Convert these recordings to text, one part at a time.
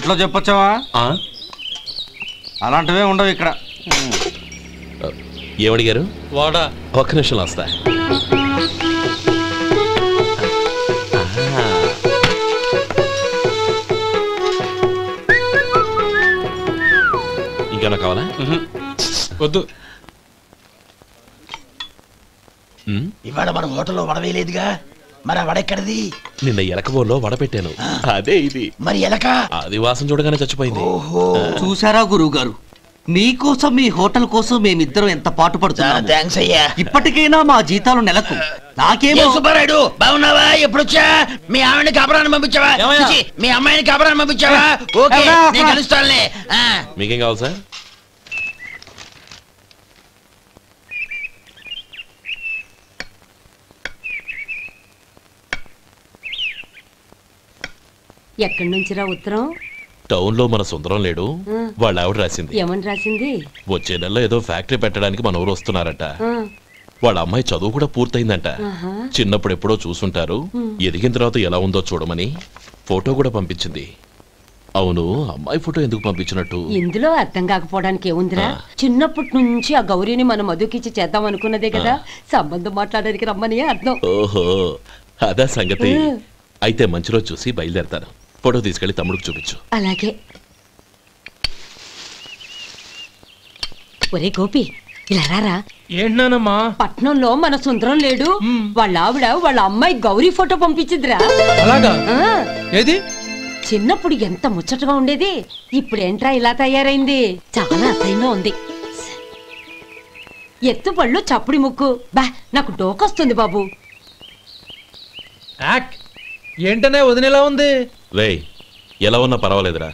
ఇంట్లో చెప్పొచ్చావా? అలాంటివే ఉండవు ఇక్కడ. ఏమడిగారు? వాడా. ఒక్క నిమిషం వస్తా. ఇంకేమైనా కావాలా? వద్దు. ఇవాళ మన హోటల్లో వడవేలేదుగా, మరి ఆ వడెక్కడిది? నిన్న ఎలకబోల్లో వడ పెట్టాను, అదే ఇది. మరి ఎలక అది వాసన చూడగానే చచ్చిపోయింది. చూసారా గురువు గారు, మీకోసం మీ హోటల్ కోసం మేమిద్దరం ఎంత పాటు పడుతున్నాము. థాంక్స్ అయ్యా. ఇప్పటికైనా మా జీతాలు నెలకు నాకేమో. సుబ్బారాయుడు బాగున్నావా? ఎప్పుడొచ్చా? మీ ఆవిడని కాపురాన్ని పంపించావా? మీ అమ్మాయిని కాపురాన్ని పంపించావా? ఓకే, నేను కలుస్తానులే. మీకేం కావాలి సార్? ఎక్కడి నుంచిరా ఉత్తరం? టౌన్ లో మన సుందరం లేడు, వాళ్ళ ఆవిడ రాసింది. ఏమని రాసింది? వచ్చే నెలలో ఏదో ఫ్యాక్టరీ పెట్టడానికి మన ఊరు వస్తున్నారట. వాళ్ళ అమ్మాయి చదువు కూడా పూర్తయిందంట. చిన్నప్పుడు ఎప్పుడో చూసుంటారు, ఎదిగిన తర్వాత ఎలా ఉందో చూడమని ఫోటో కూడా పంపించింది. అవును, అమ్మాయి ఫోటో ఎందుకు పంపించినట్టు? ఇందులో అర్థం కాకపోవడానికి ఏముందిరా, చిన్నప్పటి నుంచి ఆ గౌరీని మనం మధుకిచ్చి చేద్దాం అనుకున్నదే కదా, సంబంధం మాట్లాడడానికి రమ్మని అర్థం. ఓహో, అదా సంగతి. అయితే మంచి రోజు చూసి బయలుదేరతాను. ఫోటో తీసుకెళ్లి తమ్ముడికి చూపించు. అలాగే. ఒరే గోపి, ఇలా రారా. ఏంటమ్మా? పట్నంలో మన సుందరం లేడు, వాళ్ళ ఆవిడ వాళ్ళ అమ్మాయి గౌరీ ఫోటో పంపించిందిరా. అలాగా? ఏది? చిన్నప్పుడు ఎంత ముచ్చటగా ఉండేది, ఇప్పుడేంట్రా ఇలా తయారైంది? చాలా అసహ్యంగా ఉంది. ఎత్తు పళ్ళు చప్పుడి ముక్కు, బా నాకు డోకొస్తుంది బాబు. ఏంటనే వదినేలా ఉంది? రే, ఎలా ఉన్నా పర్వాలేదురా,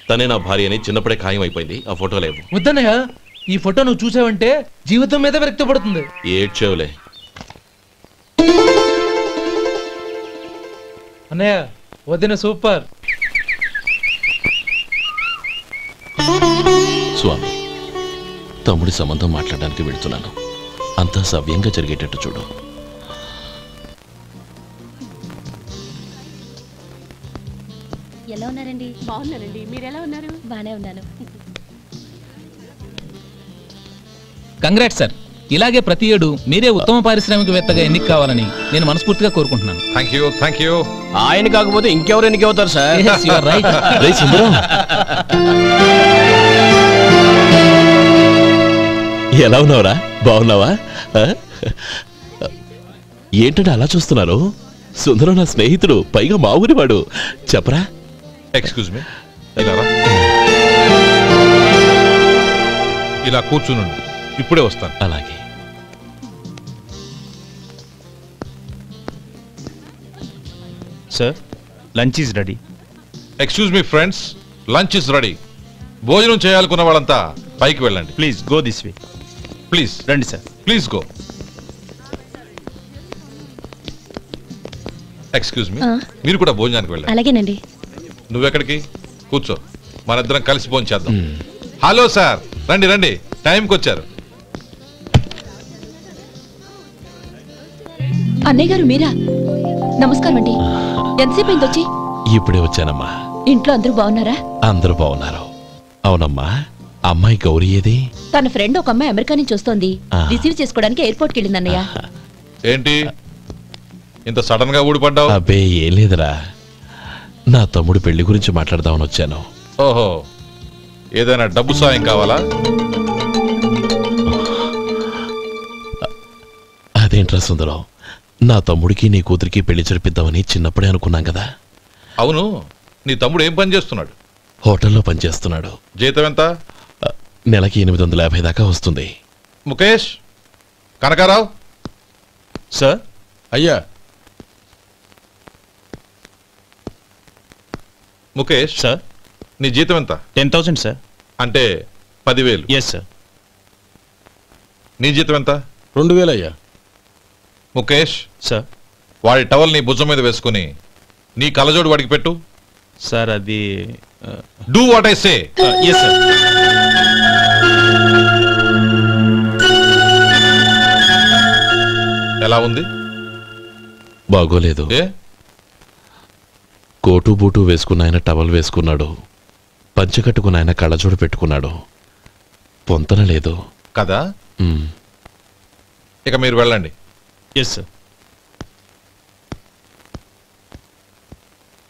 తనే నా భార్య అని చిన్నప్పుడే ఖాయం అయిపోయింది. ఆ ఫోటో లేవు. వద్దన్నయ్య, ఈ ఫోటో నువ్వు చూసావంటే జీవితం మీద వ్యక్తపడుతుంది. ఏడ్చేవులే అన్నయ్య, వదిన సూపర్. స్వామి, తమ్ముడి సంబంధం మాట్లాడడానికి వెళుతున్నాను. అంతా సవ్యంగా జరిగేటట్టు చూడు. ఎలా ఉన్నారండి? బాగున్నానండి, మీరు ఎలా ఉన్నారు? బానే ఉన్నాను. Congrats sir. ఇలాగే ప్రతి ఏడు మీరే ఉత్తమ పారిశ్రామికవేత్తగా ఎన్నిక కావాలని నేను మనస్ఫూర్తిగా కోరుకుంటున్నాను. Thank you. ఆయన కాకపోతే ఇంకెవరు ఎన్నిక అవుతారు సార్? ఎలా ఉన్నావురా? బాగున్నావా? ఏంటంటే అలా చూస్తున్నారు? సుందరం నా స్నేహితుడు, పైగా మా ఊరి వాడు. చెప్పరా? ఎక్స్క్యూజ్ మీ, ఇలా కూర్చునుండు, ఇప్పుడే వస్తాను. అలాగే. Sir, lunch is ready. Excuse me friends, lunch is ready. భోజనం చేయాలనుకున్న వాళ్ళంతా పైకి వెళ్ళండి. Please go this way. Please రండి sir. Please go. Excuse me, మీరు కూడా భోజనానికి వెళ్ళండి. అలాగేనండి. నువ్వెక్కడికి? కూర్చో, మనిద్దరం కలిసి భోజనం చేద్దాం. హలో సార్, రండి రండి, టైంకి వచ్చారు. అన్నయ్య గారు మీరా? నమస్కారం అండి. ఎంతసేపు అయింది వచ్చి? ఇప్పుడే వచ్చానమ్మా. ఇంట్లో అందరూ బాగున్నారా? అందరూ బాగున్నారు. అవునమ్మా, అమ్మాయి గౌరీ ఏది? తన ఫ్రెండ్ ఒక అమ్మాయి అమెరికా నుంచి వస్తోంది, రిసీవ్ చేసుకోవడానికి ఎయిర్పోర్ట్కి వెళ్ళింది అన్నయ్య. ఏంటి ఇంత సడన్ గా ఊడిపడ్డావు? అబ్బే ఏం లేదురా, నా తమ్ముడు పెళ్లి గురించి మాట్లాడదామని వచ్చాను. ఓహో, ఏదైనా డబ్బు సాయం కావాలా? అదేంట్రా సుందరం, నా తమ్ముడికి నీ కూతురికి పెళ్లి జరిపిద్దామని చిన్నప్పుడే అనుకున్నాం కదా. అవును, నీ తమ్ముడు ఏం పని చేస్తున్నాడు? హోటల్లో పనిచేస్తున్నాడు. జీతం ఎంత? నెలకి 850 దాకా వస్తుంది. ముఖేష్, కనకారావు. సార్. అయ్యా. ముఖేష్ సార్, నీ జీతం ఎంత? 10,000 సార్. అంటే 10,000. Yes sir. నీ జీతం ఎంత? 2,000 అయ్యా. ముఖేష్ సార్, వాడి టవల్ నీ భుజం మీద వేసుకుని నీ కలజోడు వాడికి పెట్టు. సార్ అది do what I say. Yes sir. ఎలా ఉంది? బాగోలేదు. కోటు బూటు వేసుకున్న ఆయన టవల్ వేసుకున్నాడు. పంచకట్టుకుని ఆయన కళ్ళజోడు పెట్టుకున్నాడు. పొంతన లేదు కదా. ఇక మీరు వెళ్ళండి. Yes sir.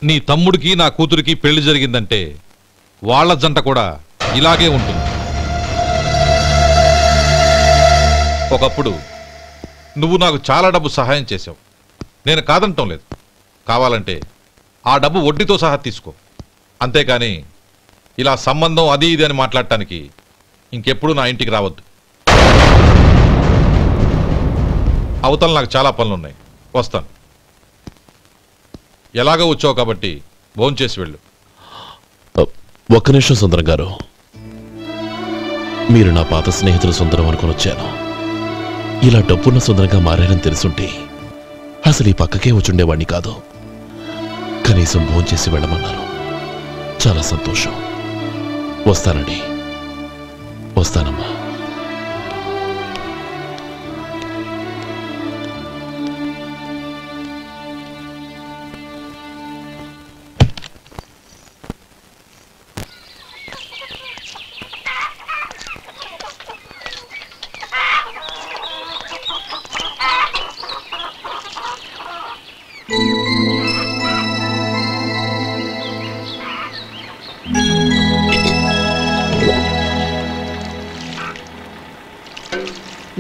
నీ తమ్ముడికి నా కూతురికి పెళ్లి జరిగిందంటే వాళ్ళ జంట కూడా ఇలాగే ఉంటుంది. ఒకప్పుడు నువ్వు నాకు చాలా డబ్బు సహాయం చేసావు, నేను కాదంటం లేదు. కావాలంటే ఆ డబ్బు వడ్డీతో సహా తీసుకో. అంతేకాని ఇలా సంబంధం అది ఇది అని మాట్లాడటానికి ఇంకెప్పుడు నా ఇంటికి రావద్దు. అవతల నాకు చాలా పనులున్నాయి, వస్తాను. ఎలాగో వచ్చావు కాబట్టి భోంచేసి వెళ్ళు. ఒక్క నిమిషం సుందరం గారు, మీరు నా పాత స్నేహితులు సుందరం అనుకుని వచ్చాను. ఇలా డబ్బున్న సుందరంగా మారారని తెలుసుంటే అసలు ఈ పక్కకే వచ్చుండేవాణ్ణి కాదు. కనీసం భోంచేసి వెళ్ళమన్నారు, చాలా సంతోషం. వస్తానండి, వస్తానమ్మా.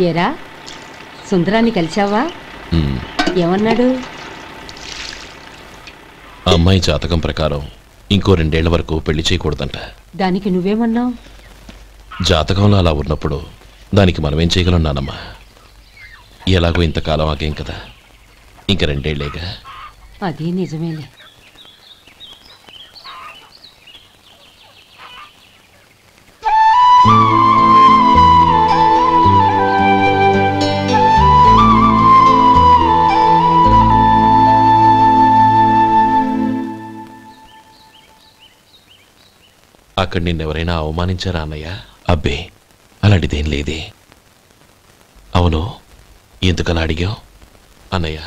ఏరా, సుందరాన్ని కలిశావా? ఏమన్నాడు? అమ్మాయి జాతకం ప్రకారం ఇంకో 2 ఏళ్ల వరకు పెళ్లి చేయకూడదంట. దానికి నువ్వేమన్నావు? జాతకంలో అలా ఉన్నప్పుడు దానికి మనమేం చేయగలం నానమ్మా? ఎలాగో ఇంతకాలం ఆగేం కదా, ఇంక 2 ఏళ్లేగా. అది నిజమేలే. అక్కడ నిన్నెవరైనా అవమానించారా అన్నయ్య? అబ్బే, అలాంటిదేం లేదే. అవును, ఎందుకలా అడిగావు? అన్నయ్య,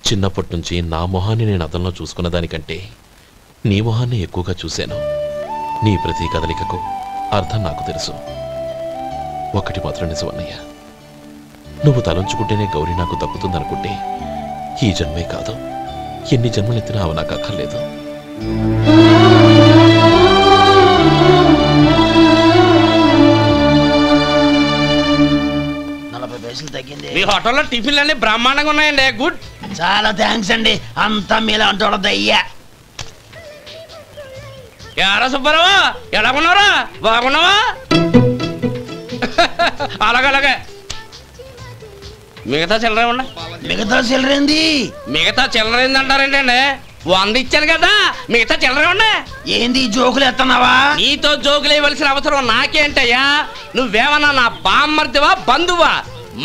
చిన్నప్పటి నుంచి నా మొహాన్ని నేను అతనిలో చూసుకున్న దానికంటే నీ మొహాన్ని ఎక్కువగా చూశాను. నీ ప్రతి కదలికకు అర్థం నాకు తెలుసు. ఒకటి మాత్రం నిజం అన్నయ్య, నువ్వు తలంచుకుంటేనే గౌరీ నాకు దక్కుతుందనుకుంటే ఈ జన్మే కాదు, ఎన్ని జన్మలెత్తినా అవి నాకు అక్కర్లేదు. మీ హోటల్లో టిఫిన్లు అన్ని బ్రహ్మాండంగా ఉన్నాయండి. గుడ్, చాలా థ్యాంక్స్ అండి. అంతా మీలా అంటూ అయ్యా. యారా సుబ్బారావు, ఎలా ఉన్నారా? బాగున్నావా? అలాగే. మిగతా చిల్లర ఉన్నా. మిగతా చిల్లరేంది? మిగతా చిల్లరేంది అంటారేంటండి? 100 ఇచ్చాను కదా, మిగతా చిల్లర ఉన్నా. ఏంది జోకులు ఎత్తన్నావా? నీతో జోకులు ఇవ్వాల్సిన అవసరం నాకేంటయ్యా? నువ్వేమన్నా నా బామ్మర్దివా, బంధువా?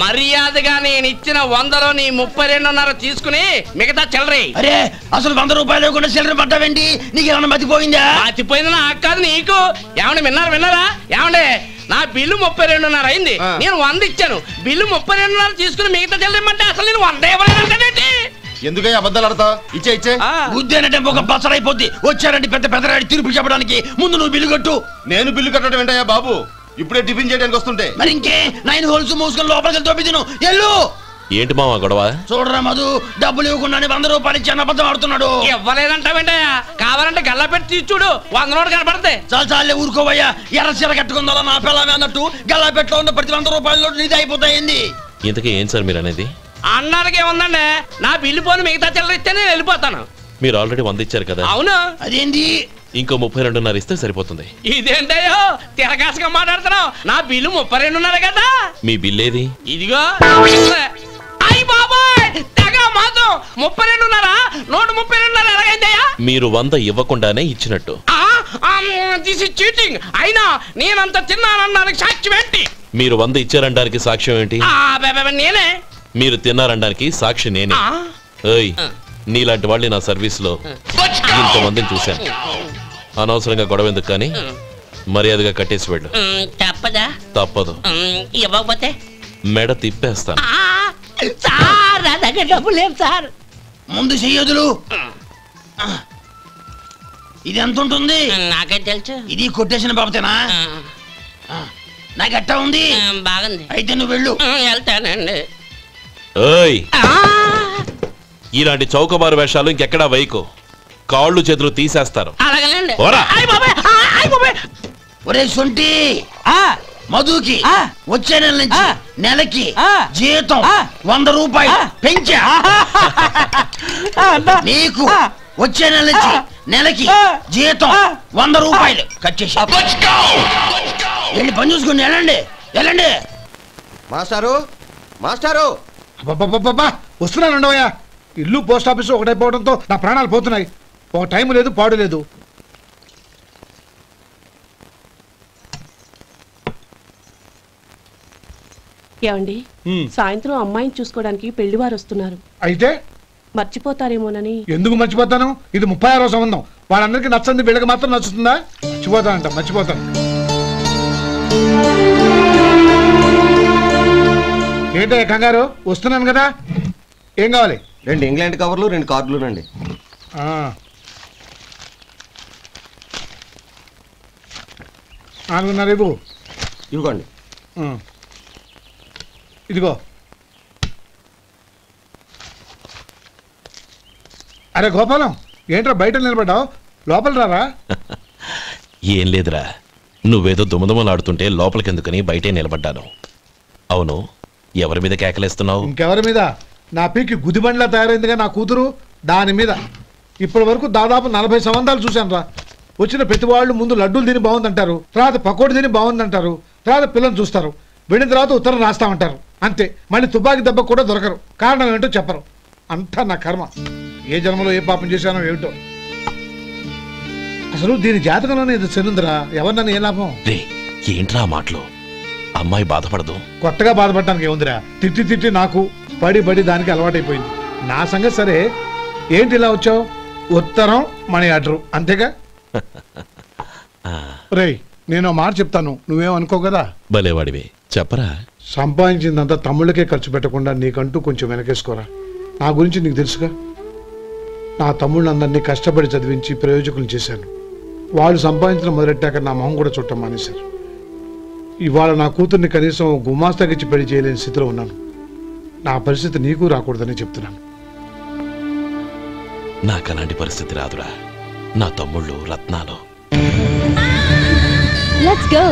మర్యాదగా నేను ఇచ్చిన 100లో నీ 32.5 తీసుకుని మిగతా చిల్లరే. అరే, అసలు 100 రూపాయలు లేకుండా చిల్లర పడ్డావేంటి? నీకేమన్నా మతిపోయిందా? మతిపోయింది నాకు కాదు, నీకు. ఏమండి విన్నారా? ఏమండి, నా బిల్లు 32.5 అయింది, నేను 100 ఇచ్చాను. బిల్లు 32.5 తీసుకుని మిగతా చిల్లర ఇమ్మంటే అసలు నేను 100 ఇవ్వలేదంటే ఎందుకయ్యా అబద్ధాలు ఆడతా? ఇచ్చే ఉద్యానంటే ఒక బసరైపోద్ది. వచ్చారంటే పెద్దరాడి తీర్పు చెప్పడానికి ముందు నువ్వు బిల్లు కట్టు. నేను బిల్లు కట్టడం ఏంటయ్యా బాబు? ఇప్పుడే టిఫిన్ చేయడానికి వస్తుంటే. మరి ఇంకే 9 హోల్స్ మూసుకొని లోపలికి తోపి తిను. ఎల్లు. ఏంటి మావా గొడవ? చూడరా మధు, డబ్బులు ఇవ్వకుండా 100 రూపాయలు ఇచ్చి అబద్ధం ఆడుతున్నాడు. ఇవ్వలేదంటావేంటయ్యా? కావాలంటే గల్లా పెట్టి తీసి చూడు, 100 నోటు కనపడతాయి. చాలే ఊరుకోవయ్యా. ఎర్ర చీర కట్టుకుందా నా పిల్లమే అన్నట్టు గల్లా పెట్టలో ఉన్న ప్రతి 100 రూపాయల నోటు నీది అయిపోతాయింది. ఇంతకీ ఏం సార్ మీరు అనేది? అన్నాడికి ఏముందండి, నా బిల్లు పోను మిగతా చిల్లర ఇస్తే నేను వెళ్ళిపోతాను. మీరు ఆల్రెడీ 100 ఇచ్చారు కదా. అవును. అదేంటి? ఇంకో 32.5 ఇస్తే సరిపోతుంది. ఇదేంటయ్యో తిరగాసుగా మాట్లాడుతున్నావు? నా బిల్లు 32.5 కదా. మీ బిల్ ఏది? ఇదిగో. అయ్య బాబాయ్, తెగ మాత్రం 32.5, నోటు 32.5 ఎలాగైందయ్యా? మీరు 100 ఇవ్వకుండానే ఇచ్చినట్టు. This is cheating. అయినా నేనంత తిన్నానన్నానికి సాక్ష్యం ఏంటి? మీరు 100 ఇచ్చారనడానికి సాక్ష్యం ఏంటి? నేనే. మీరు తిన్నారనడానికి సాక్షి నేనే. ఏయ్, నీలాంటి వాళ్ళని నా సర్వీస్ లో ఇంతమందిని చూశాను. అనవసరంగా గొడవ ఎందుకు కానీ మర్యాదగా కట్టేసి వెళ్ళు. తప్పదా? తప్పదు. ఇవ్వకపోతే మెడ తిప్పేస్తాను. సార్, నా దగ్గర డబ్బు లేవు సార్. ముందు చెయ్యదులు. ఇది ఎంత ఉంటుంది? నాకే తెలుసు. ఇది కొట్టేసిన బాబతేనా? నాకు ఎట్టా ఉంది? బాగుంది. అయితే నువ్వు వెళ్ళు. వెళ్తానండి. ఓయ్, ఇలాంటి చౌకబారు వేషాలు ఇంకెక్కడా వైకు, కాళ్ళు చేతులు తీసేస్తారు. అలాగేనండి. ఓరా. ఒరే సొంటి, మధుకి వచ్చే నెల నుంచి నెలకి జీతం 100 రూపాయలు పెంచా. నీకు వచ్చే నెల నుంచి నెలకి జీతం 100 రూపాయలు కట్ చేసి వెళ్ళి పని చూసుకుని వెళ్ళండి వెళ్ళండి. మాస్టారు మాస్టారు వస్తున్నాను ఉండవయ్యా. ఇల్లు పోస్ట్ ఆఫీసు ఒకటైపోవడంతో నా ప్రాణాలు పోతున్నాయి. ఒక టైం లేదు పాడు లేదు. ఏమండి, సాయంత్రం అమ్మాయిని చూసుకోవడానికి పెళ్లివారు వస్తున్నారు. అయితే మర్చిపోతారేమోనని. ఎందుకు మర్చిపోతాను? ఇది 36వ సంబంధం. వాళ్ళందరికీ నచ్చంది వీళ్ళకి మాత్రం నచ్చుతుందా? మర్చిపోతానంట, మర్చిపోతాను. ఏంటో కంగారు? వస్తున్నాను కదా. ఏం కావాలి? 2 ఇంగ్లాండ్ కవర్లు 2 కార్డులు రండి. రేపు ఇవ్వండి. ఇదిగో. అరే గోపాలం, ఏంట్రా బయట నిలబడ్డావు? లోపల రారా. ఏం లేదురా, నువ్వేదో దుమదుమలాడుతుంటే లోపలికెందుకని బయటే నిలబడ్డాను. అవును, ఎవరి మీద కేకలేస్తున్నావు? ఇంకెవరి మీద? నా పీకి గుదిబండ్లా తయారైందిగా నా కూతురు, దాని మీద. ఇప్పటి వరకు దాదాపు 40 సంబంధాలు చూశాను రా. వచ్చిన ప్రతి వాళ్ళు ముందు లడ్డూలు తిని బాగుందంటారు, తర్వాత పకోడి తిని బాగుందంటారు, తర్వాత పిల్లలు చూస్తారు, వెళ్ళిన తర్వాత ఉత్తరం రాస్తామంటారు. అంతే, మళ్ళీ తుపాకీ దెబ్బ కూడా దొరకరు. కారణం ఏంటో చెప్పరు. అంతా నా కర్మ. ఏ జన్మలో ఏ పాపం చేశానో ఏమిటో. అసలు దీని జాతకంలోనే ఇది చెల్లుందిరా. ఎవరినన్నా ఏ లాభం? ఏంట్రా మాటలు? అమ్మాయి బాధపడదు. కొత్తగా బాధపడటానికి ఏముందిరా? తిట్టి తిట్టి నాకు పడి పడి దానికి అలవాటైపోయింది. నా సంగతి సరే, ఏంటి ఇలా వచ్చావు? ఉత్తరం మనీ ఆర్డరు అంతేగా? రేయ్, నేను మాట చెప్తాను, నువ్వేం అనుకో కదా. భలేవాడివి, చెప్పరా. సంపాదించిందంతా తమ్ముళ్ళకే ఖర్చు పెట్టకుండా నీకంటూ కొంచెం వెనకేసుకోరా. నా గురించి నీకు తెలుసుగా. నా తమ్ముళ్ళందరినీ కష్టపడి చదివించి ప్రయోజకులు చేశాను. వాళ్ళు సంపాదించడం మొదలెట్టాక నా మొహం కూడా చుట్టం మానేశారు. ఇవాళ నా కూతుర్ని కనీసం గుమాస్తాకిచ్చి పెళ్లి చేయలేని స్థితిలో ఉన్నాను. నా పరిస్థితి నీకు రాకూడదని చెప్తున్నాను. నాకు అలాంటి పరిస్థితి రాదురా. నా తమ్ముళ్ళు రత్నాలు. Let's go.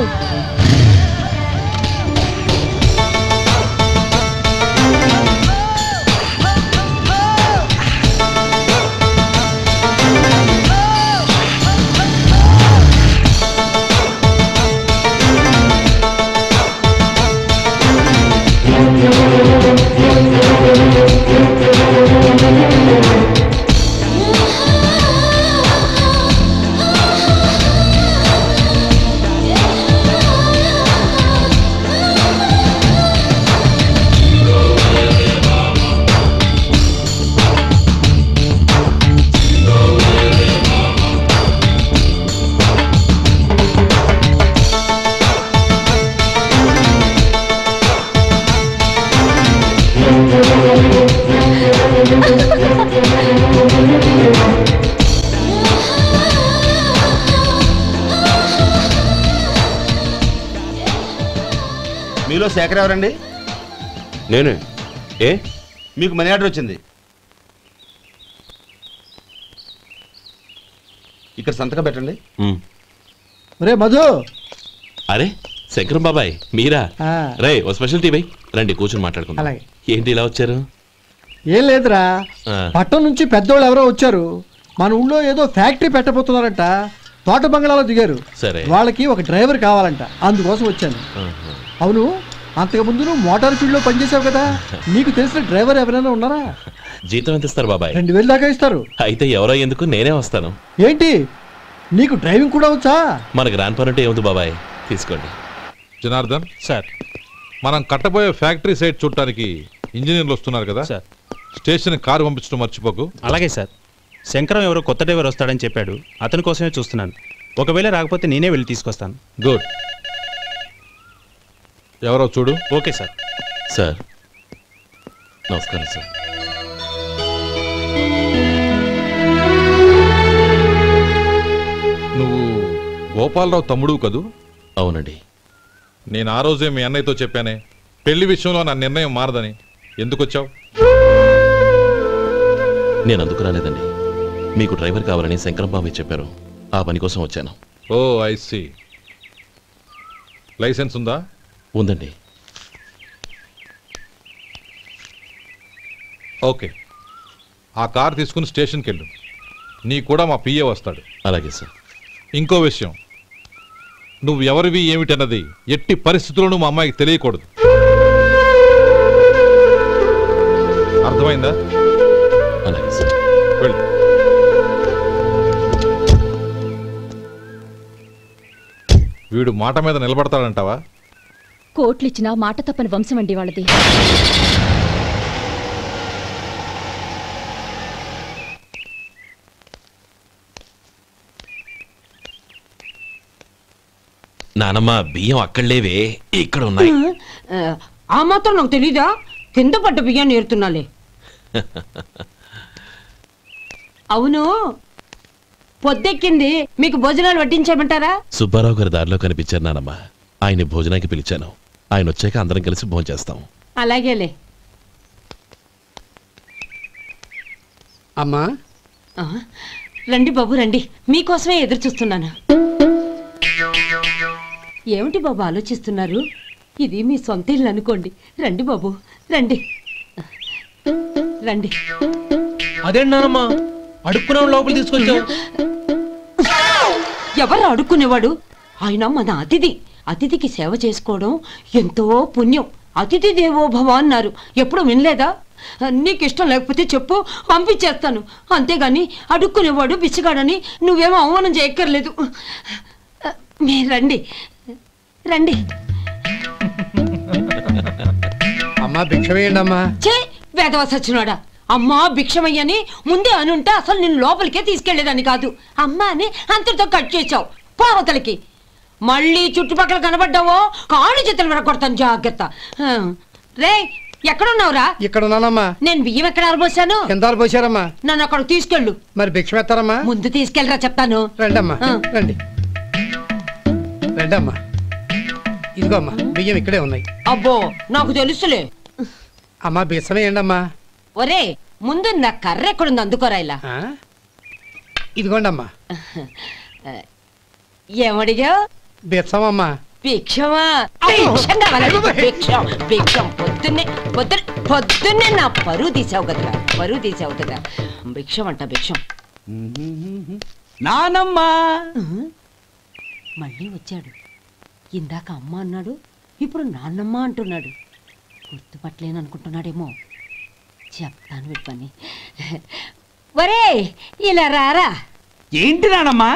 మీలో శేఖర్ ఎవరండి? నేనే. ఏ? మీకు మనీ ఆర్డర్ వచ్చింది. ఇక్కడ సంతకం పెట్టండి. రే మధు. అరే శంకరం బాబాయ్, మీరా? రే, ఓ స్పెషల్ టీ బై. రండి కూర్చొని మాట్లాడుకుందాం. ఏంటి ఇలా వచ్చారు? ఏం లేదురా, పట్టణం నుంచి పెద్దోళ్ళు ఎవరో వచ్చారు. మన ఊళ్ళో ఏదో ఫ్యాక్టరీ పెట్టబోతున్నారంట. తోట బంగ్లాలో దిగారు. సరే, వాళ్ళకి ఒక డ్రైవర్ కావాలంట, అందుకోసం వచ్చాను. అవును, అంతకుముందు నువ్వు మోటార్ ఫీల్డ్ లో పనిచేసావు కదా, నీకు తెలిసిన డ్రైవర్ ఎవరైనా ఉన్నారా? జీతం ఎంత ఇస్తారు బాబాయ్? 2000 దాకా ఇస్తారు. అయితే ఎవరో ఎందుకు, నేనే వస్తాను. ఏంటి, నీకు డ్రైవింగ్ కూడా వచ్చా? మనకు రాని పని అంటే ఏముంది బాబాయ్, తీసుకోండి. జనార్దన్ సార్, మనం కట్టబోయే ఫ్యాక్టరీ సైట్ చూడటానికి ఇంజనీర్లు వస్తున్నారు కదా సార్. స్టేషన్ కారు పంపించడం మర్చిపోకు. అలాగే సార్. శంకరం ఎవరో కొత్త డ్రైవర్ వస్తాడని చెప్పాడు, అతని కోసమే చూస్తున్నాను. ఒకవేళ రాకపోతే నేనే వెళ్ళి తీసుకొస్తాను. గుడ్. ఎవరో చూడు. Okay sir. సార్ నమస్కారం సార్. నువ్వు గోపాలరావు తమ్ముడు కదూ? అవునండి. నేను ఆ రోజే మీ అన్నయ్యతో చెప్పానే పెళ్లి విషయంలో నా నిర్ణయం మారదని. ఎందుకు వచ్చావు? నేను అందుకు రాలేదండి. మీకు డ్రైవర్ కావాలని శంకరం బాబాయ్ చెప్పారు. ఆ పని కోసం వచ్చాను. ఓ ఐ సీ. లైసెన్స్ ఉందా? ఉందండి. ఓకే, ఆ కార్ తీసుకుని స్టేషన్కి వెళ్ళు. నీ కూడా మా పిఏ వస్తాడు. అలాగే సార్. ఇంకో విషయం, నువ్వు ఎవరివి ఏమిటన్నది ఎట్టి పరిస్థితుల్లోనూ మా అమ్మాయికి తెలియకూడదు. అర్థమైందా? అలాగే సార్. వెళ్ళు. వీడు మాట మీద నిలబడతాడంటావా? కోట్లిచ్చినా మాట తప్పని వంశం అండి వాళ్ళది. నానమ్మ, బియ్యం అక్కడలేవే, ఇక్కడ ఉన్నాయి. ఆ మాత్రం నాకు తెలీదా? కింద పడ్డ బియ్యాన్ని ఏరుతున్నాలే. అవును, పొద్దెక్కింది, మీకు భోజనాలు వడ్డించమంటారా? సుబ్బారావు గారి దారిలో కనిపించారు నానమ్మ. ఆయన భోజనానికి పిలిచాను. ఆయన వచ్చాక అందరం కలిసి భోజనం చేస్తాం. అలాగేలే. అమ్మా, రండి బాబు రండి, మీకోసమే ఎదురు చూస్తున్నాను. ఏమిటి బాబు ఆలోచిస్తున్నారు? ఇది మీ సొంత ఇల్లు అనుకోండి. రండి బాబు రండి రండి. అదేంటమ్మా అడుక్కునే లోపల తీసుకొచ్చావు? ఎవరు అడుక్కునేవాడు? ఆయన మన అతిథి. అతిథికి సేవ చేసుకోవడం ఎంతో పుణ్యం. అతిథి దేవో భవ అన్నారు. ఎప్పుడు వినలేదా? నీకు ఇష్టం లేకపోతే చెప్పు, పంపించేస్తాను. అంతేగాని అడుక్కునేవాడు బిచ్చగాడని నువ్వేమో అవమానం చేయక్కర్లేదు. మీరు రండి రండి. అమ్మా భిక్షమేయండి అమ్మా. చే వేదవ సచ్చినాడా, అమ్మా భిక్షమయ్యని ముందే అనుంటే అసలు నేను లోపలికే తీసుకెళ్లేదని కాదు. అమ్మా అని అంతటితో కట్ చేసావు. పావతలకి మళ్ళీ చుట్టుపక్కల కనబడ్డావో కాళ్ళు చేతులు విరగొడతాను, జాగ్రత్త. రే, ఎక్కడున్నావురా? ఇక్కడ ఉన్నానమ్మా. నేను బియ్యం ఎక్కడ ఆరబోసాను? ఎంత ఆరబోసారమ్మా? నన్ను అక్కడ తీసుకెళ్ళు. మరి భిక్షం ఎత్తారమ్మా? ముందు తీసుకెళ్ళరా చెప్తాను. రండమ్మా రండి రండమ్మా. ఇదిగో అమ్మా, బియ్యం ఇక్కడే ఉన్నాయి. అబ్బో, నాకు తెలుసులే. అమ్మా బిచ్చమేయండి అమ్మా. ఒరే, ముందు నా కర్ర ఎక్కడుంది, అందుకోరా. ఇలా ఇదిగోండి అమ్మా. ఏమడిగా? బిచ్చమమ్మా. భిక్షమా? భిక్షం కావాలండి. భిక్షం భిక్షం. పొద్దున్నే నా పరువు తీసావు కదరా, పరువు తీసావు కదా. భిక్షం అంట, భిక్షం. నానమ్మా మళ్ళీ వచ్చాడు. ఇందాక అమ్మ అన్నాడు, ఇప్పుడు నాన్నమ్మ అంటున్నాడు. గుర్తుపట్టలేననుకుంటున్నాడేమో. చెప్తాను వీడి పని. ఒరే, ఇలా రారా. ఏంటి నానమ్మా?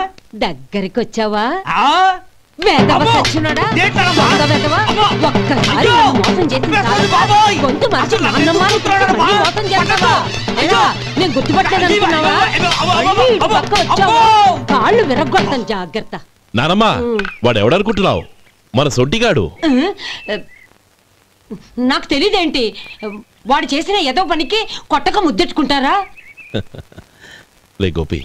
దగ్గరికి వచ్చావా? ఒక్కసారి మోసం చేసి గొంతు మార్చి నాన్నమ్మ మోసం చేస్తావా? నేను గుర్తుపట్టలేదనుకున్నావా? పక్క వచ్చావా కాళ్ళు విరగొడతాను, జాగ్రత్త. నానమ్మ, వాడు ఎవడనుకుంటున్నావు? మన సొంటిగాడు. నాకు తెలియదేంటి? వాడు చేసిన ఏదో పనికి కొట్టక ముద్దెట్టుకుంటారా? లే గోపి,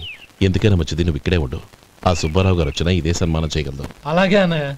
ఎందుకైనా మంచిది నువ్వు ఇక్కడే ఉండు. ఆ సుబ్బారావు గారు వచ్చినా ఇదే సన్మానం చేయగలదు. అలాగే అన్నయ్య.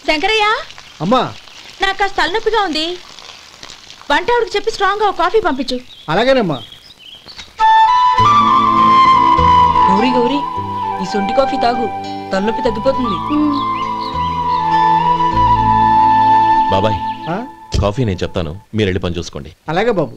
శంకరయ్య, అమ్మా, నాకు కాస్త తలనొప్పిగా ఉంది. వంటవాడికి చెప్పి స్ట్రాంగ్ గా కాఫీ పంపించు. అలాగేనమ్మా. గౌరీ గౌరీ, ఈ సొంటి కాఫీ తాగు, తలనొప్పి తగ్గిపోతుంది. బాబాయ్, కాఫీ నేను చెప్తాను, మీరు వెళ్ళి పని చూసుకోండి. అలాగే బాబు.